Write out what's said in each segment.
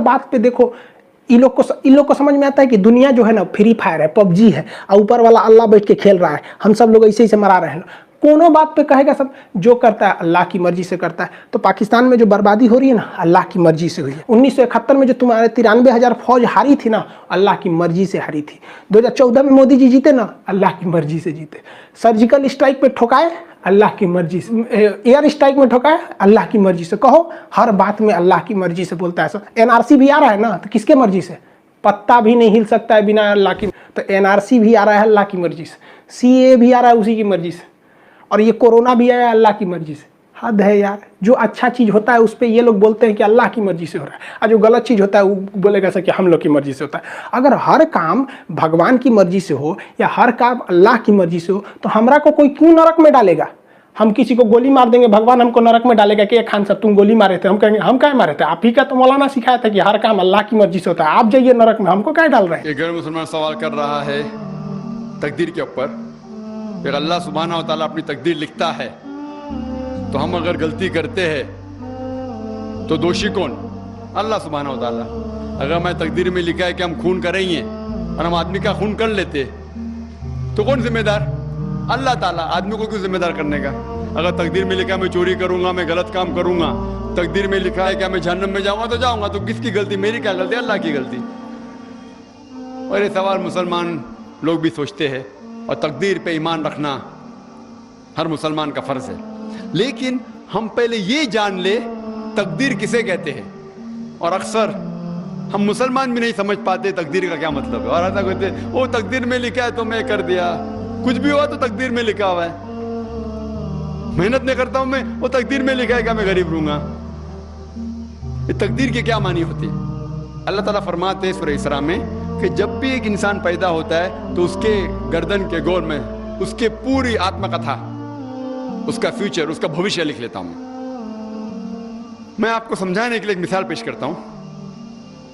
बात पे देखो, इन लोग को समझ में आता है कि दुनिया जो है ना फ्री फायर है, पबजी है, और ऊपर वाला अल्लाह बैठ के खेल रहा है, हम सब लोग ऐसे ही से मरा रहे हैं। कोनो बात पे कहेगा सब जो करता है अल्लाह की मर्जी से करता है। तो पाकिस्तान में जो बर्बादी हो रही है ना, अल्लाह की मर्जी से हुई है। 1971 में जो तुम्हारे 93,000 फौज हारी थी ना, अल्लाह की मर्जी से हारी थी। 2014 में मोदी जी जीते ना, अल्लाह की मर्जी से जीते। सर्जिकल स्ट्राइक पे ठोकाए, अल्लाह की मर्जी से। एयर स्ट्राइक में ठोकाए, अल्लाह की मर्जी से। कहो हर बात में अल्लाह की मर्जी से बोलता है सब। NRC भी आ रहा है ना, तो किसके मर्जी से? पत्ता भी नहीं हिल सकता है बिना अल्लाह की। तो NRC भी आ रहा है अल्लाह की मर्जी से, CA भी आ रहा है उसी की मर्जी से, और ये कोरोना भी आया अल्लाह की मर्जी से। हद है यार। जो अच्छा चीज़ होता है उस पर ये लोग बोलते हैं कि अल्लाह की मर्जी से हो रहा है, और जो गलत चीज़ होता है वो बोलेगा सर कि हम लोग की मर्जी से होता है। अगर हर काम भगवान की मर्जी से हो या हर काम अल्लाह की मर्जी से हो, तो हमरा को कोई क्यों नरक में डालेगा? हम किसी को गोली मार देंगे, भगवान हमको नरक में डालेगा कि खान साहब तुम गोली मारे थे? हम कहेंगे हम क्या मारे थे? आप ही का तो मौलाना सिखाया था कि हर काम अल्लाह की मर्जी से होता है, आप जाइए नरक में, हमको क्या डाल रहे हैं? एक गैर मुसलमान सवाल कर रहा है तकदीर के ऊपर। फिर अल्लाह सुब्हानहू व तआला अपनी तकदीर लिखता है, तो हम अगर गलती करते हैं तो दोषी कौन? अल्लाह सुब्हानहू व तआला। अगर मैं तकदीर में लिखा है कि हम खून करेंगे और हम आदमी का खून कर लेते, तो कौन जिम्मेदार? अल्लाह ताला। आदमी को क्यों जिम्मेदार करने का? अगर तकदीर में लिखा है मैं चोरी करूंगा, मैं गलत काम करूंगा, तकदीर में लिखा है कि मैं जहन्नम में जाऊंगा तो जाऊंगा, तो किसकी गलती? मेरी क्या गलती? अल्लाह की गलती। और ये सवाल मुसलमान लोग भी सोचते हैं, और तकदीर पे ईमान रखना हर मुसलमान का फर्ज है। लेकिन हम पहले ये जान ले तकदीर किसे कहते हैं। और अक्सर हम मुसलमान भी नहीं समझ पाते तकदीर का क्या मतलब है, और ऐसा कहते हैं वो तकदीर में लिखा है तो मैं कर दिया, कुछ भी हुआ तो तकदीर में लिखा हुआ है। मेहनत नहीं करता हूं मैं, वो तकदीर में लिखा है कि मैं गरीब रहूंगा। ये तकदीर की क्या मानी होती है? अल्लाह ताला फरमाते हैं सूरह इसरा में कि जब भी एक इंसान पैदा होता है तो उसके गर्दन के गोल में उसके पूरी आत्मकथा, उसका फ्यूचर, उसका भविष्य लिख लेता हूं। मैं आपको समझाने के लिए एक मिसाल पेश करता हूं।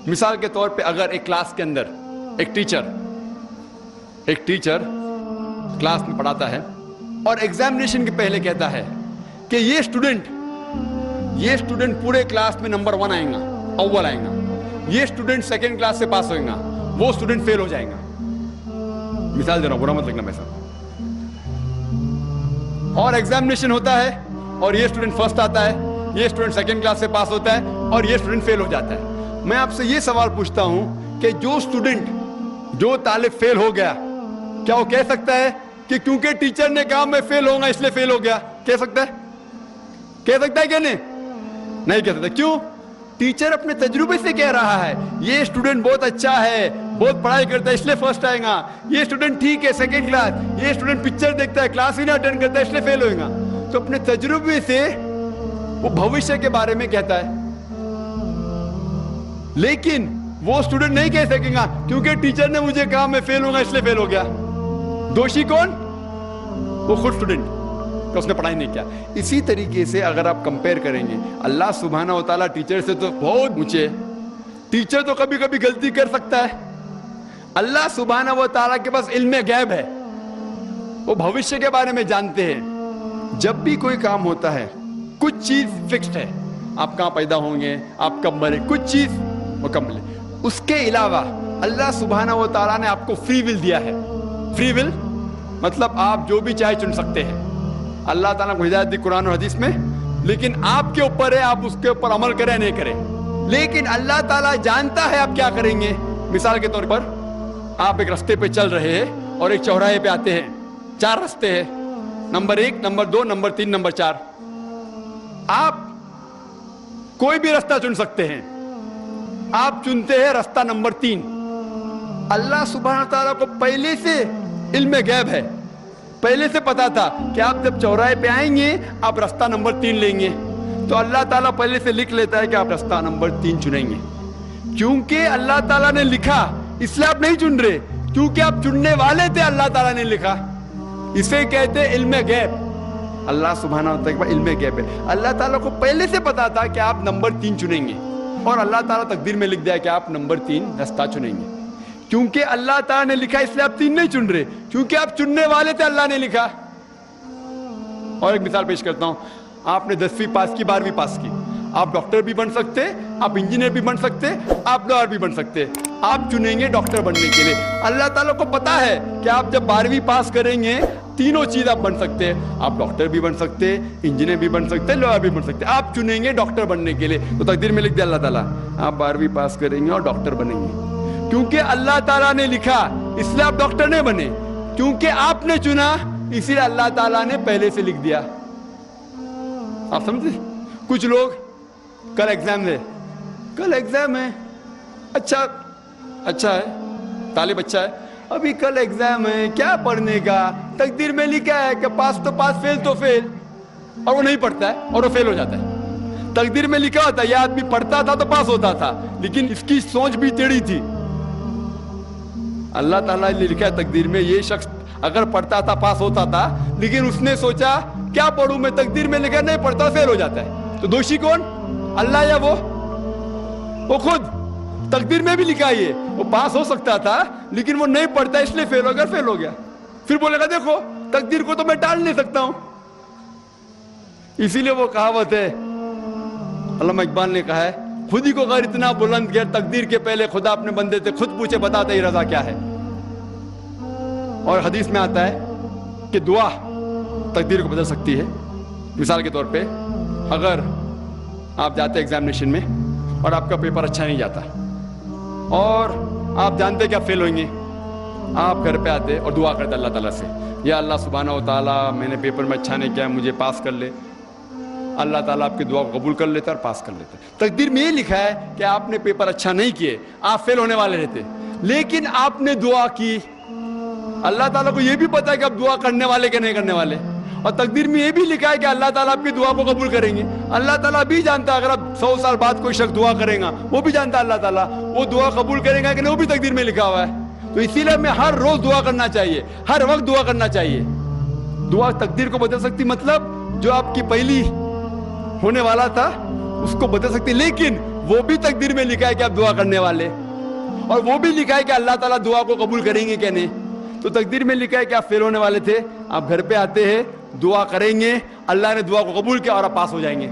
मिसाल के तौर पे अगर एक क्लास के अंदर एक टीचर क्लास में पढ़ाता है और एग्जामिनेशन के पहले कहता है कि ये स्टूडेंट पूरे क्लास में नंबर 1 आएगा, अव्वल आएगा, ये स्टूडेंट सेकंड क्लास से पास होएगा, वो स्टूडेंट फेल हो जाएगा। मिसाल दे रहा हूं, बुरा मत लगना पैसा। और एग्जामिनेशन होता है और ये स्टूडेंट फर्स्ट आता है, ये स्टूडेंट सेकंड क्लास से पास होता है और ये स्टूडेंट फेल हो जाता है। मैं आपसे ये सवाल पूछता हूं कि जो तालिब फेल हो गया, क्या वो कह सकता है कि क्योंकि टीचर ने कहा मैं फेल होऊंगा इसलिए फेल हो गया? कह सकता है? कह सकता है क्या? नहीं कह सकता। क्यों? टीचर अपने तजुर्बे से कह रहा है ये स्टूडेंट बहुत अच्छा है, बहुत पढ़ाई करता है इसलिए फर्स्ट आएगा, ये स्टूडेंट ठीक है सेकंड क्लास, ये स्टूडेंट पिक्चर देखता है, क्लास ही नहीं अटेंड करता है इसलिए फेल होएगा। तो अपने तजुर्बे से वो भविष्य के बारे में कहता है। लेकिन वो स्टूडेंट नहीं कह सकेगा क्योंकि टीचर ने मुझे कहा मैं फेल होऊंगा इसलिए फेल हो गया। दोषी कौन? वो खुद स्टूडेंट, तो उसने पढ़ाई नहीं किया। इसी तरीके से अगर आप कंपेयर करेंगे, अल्लाह सुब्हानहू व तआला टीचर से तो बहुत ऊंचे। टीचर तो कभी कभी गलती कर सकता है। अल्लाह सुब्हानहू व तआला के पास इल्म गैब है, वो भविष्य के बारे में जानते हैं। जब भी कोई काम होता है कुछ चीज फिक्स्ड है, आप कहां पैदा होंगे, आप कब मरे, कुछ चीज मुकम्मल है। उसके अलावा अल्लाह सुब्हानहू व तआला ने आपको फ्री विल दिया है। फ्री विल मतलब आप जो भी चाहे चुन सकते हैं। अल्लाह ताला को हिदायत दी कुरान और हदीस में, लेकिन आपके ऊपर है आप उसके ऊपर अमल करें नहीं करें। लेकिन अल्लाह ताला जानता है आप क्या करेंगे। मिसाल के तौर पर आप एक रास्ते पे चल रहे हैं और एक चौराहे पे आते हैं, 4 रास्ते हैं, नंबर 1, नंबर 2, नंबर 3, नंबर 4। आप कोई भी रास्ता चुन सकते हैं। आप चुनते हैं रास्ता नंबर 3। अल्लाह सुब्हानहू व तआला को पहले से इल्म गैब है, पहले से पता था कि आप जब चौराहे पे आएंगे आप रास्ता नंबर 3 लेंगे, तो अल्लाह ताला पहले से लिख लेता है कि आप रास्ता नंबर 3 चुनेंगे। क्योंकि अल्लाह ताला ने लिखा इसलिए आप नहीं चुन रहे, क्योंकि आप चुनने वाले थे, अल्लाह ताला ने लिखा। इसे कहते हैं इल्म गैब। अल्लाह सुब्हानहू व तआला का इल्म गैब है। अल्लाह ताला को पहले से पता था कि आप नंबर 3 चुनेंगे, और अल्लाह ताला तकदीर में लिख दिया कि आप नंबर 3 रास्ता चुनेंगे। क्योंकि अल्लाह ताला ने लिखा इसलिए आप 3 नहीं चुन रहे, क्योंकि आप चुनने वाले थे, अल्लाह ने लिखा। और एक मिसाल पेश करता हूं। आपने 10वीं पास की, 12वीं पास की, आप डॉक्टर भी बन सकते, आप इंजीनियर भी बन सकते, आप लॉयर भी बन सकते। आप चुनेंगे डॉक्टर बनने के लिए। अल्लाह ताला को पता है कि आप जब 12वीं पास करेंगे तीनों चीज आप बन सकते हैं, आप डॉक्टर भी बन सकते, इंजीनियर भी बन सकते, लॉयर भी बन सकते। आप चुनेंगे डॉक्टर बनने के लिए, तो तकदीर में लिख दिया अल्लाह ताला आप 12वीं पास करेंगे और डॉक्टर बनेंगे। क्योंकि अल्लाह ताला ने लिखा इसलिए आप डॉक्टर नहीं बने, क्योंकि आपने चुना इसीलिए अल्लाह ताला ने पहले से लिख दिया। आप समझे? कुछ लोग कल एग्जाम है, अच्छा है, तालिब अच्छा है, अभी कल एग्जाम है, क्या पढ़ने का, तकदीर में लिखा है कि पास तो पास, फेल तो फेल, और वो नहीं पढ़ता है और वो फेल हो जाता है। तकदीर में लिखा होता है यह आदमी पढ़ता था तो पास होता था, लेकिन इसकी सोच भी टेढ़ी थी। अल्लाह ताला ने लिखा है तकदीर में ये शख्स अगर पढ़ता था पास होता था, लेकिन उसने सोचा क्या पढ़ूं मैं, तकदीर में लिखा नहीं पढ़ता फेल हो जाता है। तो दोषी कौन, अल्लाह या वो खुद? तकदीर में भी लिखा है वो पास हो सकता था लेकिन वो नहीं पढ़ता इसलिए फेल हो गया। फिर बोलेगा देखो तकदीर को तो मैं टाल नहीं सकता हूं। इसीलिए वो कहावत है, अल्लामा इकबाल ने कहा है, खुद ही को अगर इतना बुलंद किया, तकदीर के पहले खुदा अपने बंदे थे, खुद पूछे बताते ही रजा क्या है। और हदीस में आता है कि दुआ तकदीर को बदल सकती है। मिसाल के तौर पे अगर आप जाते एग्जामिनेशन में और आपका पेपर अच्छा नहीं जाता और आप जानते कि आप फेल होंगे, आप घर पे आते और दुआ करते अल्लाह ताला से, या अल्लाह सुब्हाना व तआला मैंने पेपर में अच्छा नहीं किया, मुझे पास कर ले। अल्लाह ताला आपकी दुआ को कबूल कर लेता है और पास कर लेता है। तकदीर में ये लिखा है कि आपने पेपर अच्छा नहीं किए, आप फेल होने वाले रहते, लेकिन आपने दुआ की। अल्लाह ताला को ये भी पता है कि आप दुआ करने वाले कि नहीं करने वाले, और तकदीर में ये भी लिखा है कि अल्लाह ताला आपकी दुआ को कबूल करेंगे। अल्लाह ताला भी जानता है अगर आप 100 साल बाद कोई शख्स दुआ करेगा, वो भी जानता है अल्लाह ताला वो दुआ कबूल करेगा कि नहीं, वो भी तकदीर में लिखा हुआ है। तो इसीलिए हमें हर रोज दुआ करना चाहिए, हर वक्त दुआ करना चाहिए। दुआ तकदीर को बदल सकती, मतलब जो आपकी पहली होने वाला था उसको बदल सकती, लेकिन वो भी तकदीर में लिखा है कि आप दुआ करने वाले, और वो भी लिखा है कि अल्लाह ताला दुआ को कबूल करेंगे कि नहीं। तो तकदीर में लिखा है कि आप फेल होने वाले थे, आप घर पे आते हैं, दुआ करेंगे, अल्लाह ने दुआ को कबूल किया और आप पास हो जाएंगे।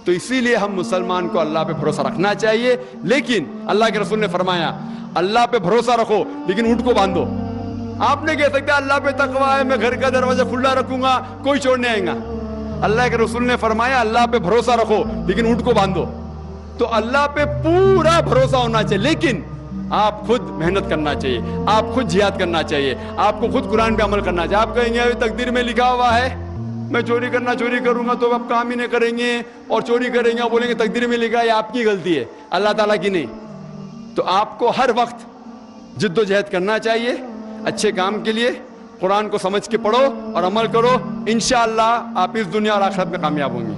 तो इसीलिए हम मुसलमान को अल्लाह पे भरोसा रखना चाहिए, लेकिन अल्लाह के रसूल ने फरमाया अल्लाह पे भरोसा रखो लेकिन ऊंट को बांधो। आप नहीं कह सकते अल्लाह पे तकवा है, मैं घर का दरवाजा खुला रखूंगा, कोई चोर नहीं आएगा। अल्लाह के रसूल ने फरमाया अल्लाह पे भरोसा रखो लेकिन ऊंट को बांधो। तो अल्लाह पे पूरा भरोसा होना चाहिए, लेकिन आप खुद मेहनत करना चाहिए, आप खुद जिहाद करना चाहिए, आपको खुद कुरान पे अमल करना चाहिए। आप कहेंगे अभी तकदीर में लिखा हुआ है मैं चोरी करूंगा, तो आप काम ही नहीं करेंगे और चोरी करेंगे और बोलेंगे तकदीर में लिखा है, आपकी गलती है, अल्लाह ताला की नहीं। तो आपको हर वक्त जिद्दोजहद करना चाहिए अच्छे काम के लिए। कुरान को समझ के पढ़ो और अमल करो, इंशाअल्लाह आप इस दुनिया और आखिरत में कामयाब होंगे।